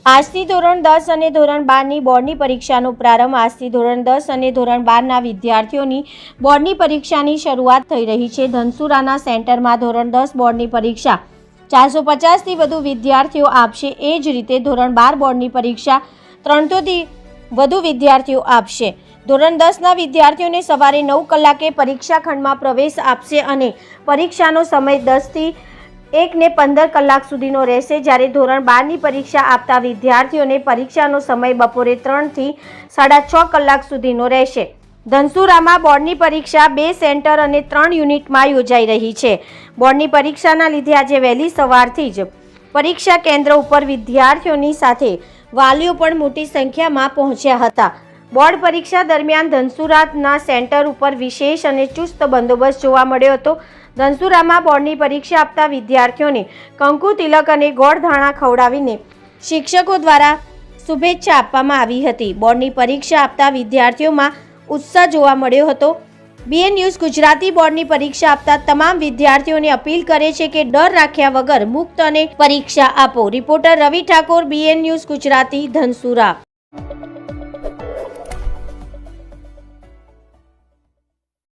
આજથી ધોરણ 10 અને ધોરણ 12ની બોર્ડની પરીક્ષાનો પ્રારંભ. આજથી ધોરણ 10 અને ધોરણ 12ના વિદ્યાર્થીઓની બોર્ડની પરીક્ષાની શરૂઆત થઈ રહી છે. ધનસુરાના સેન્ટરમાં ધોરણ 10 બોર્ડની પરીક્ષા 450થી વધુ વિદ્યાર્થીઓ આપશે. એ જ રીતે ધોરણ 12 બોર્ડની પરીક્ષા 300થી વધુ વિદ્યાર્થીઓ આપશે. ધોરણ 10ના વિદ્યાર્થીઓને સવારે 9 કલાકે પરીક્ષા ખંડમાં પ્રવેશ આપશે અને પરીક્ષાનો સમય 10થી 1:15 કલાક સુધીનો રહેશે. જ્યારે ધોરણ 12ની પરીક્ષા આપતા વિદ્યાર્થીઓને પરીક્ષાનો સમય બપોરે 3થી 6:30 કલાક સુધીનો રહેશે. ધનસુરામાં બોર્ડની પરીક્ષા 2 સેન્ટર અને 3 યુનિટમાં યોજાઈ રહી છે. બોર્ડની પરીક્ષાના લીધે આજે વહેલી સવારથી જ પરીક્ષા કેન્દ્ર ઉપર વિદ્યાર્થીઓની સાથે વાલીઓ પણ મોટી સંખ્યામાં પહોંચ્યા હતા. બોર્ડ પરીક્ષા દરમિયાન ધનસુરાના સેન્ટર ઉપર વિશેષ અને ચુસ્ત બંદોબસ્ત જોવા મળ્યો હતો. ધનસુરામાં બોર્ડની પરીક્ષા આપતા વિદ્યાર્થીઓને કંકુ તિલક અને ગોળ ધાણા ખવડાવીને શિક્ષકો દ્વારા શુભેચ્છા આપવામાં આવી હતી. બોર્ડની પરીક્ષા આપતા વિદ્યાર્થીઓમાં ઉત્સાહ જોવા મળ્યો હતો. બીએન ન્યૂઝ ગુજરાતી બોર્ડની પરીક્ષા આપતા તમામ વિદ્યાર્થીઓને અપીલ કરે છે કે ડર રાખ્યા વગર મુક્ત અને પરીક્ષા આપો. રિપોર્ટર રવિ ઠાકોર, બીએન ન્યૂઝ ગુજરાતી, ધનસુરા.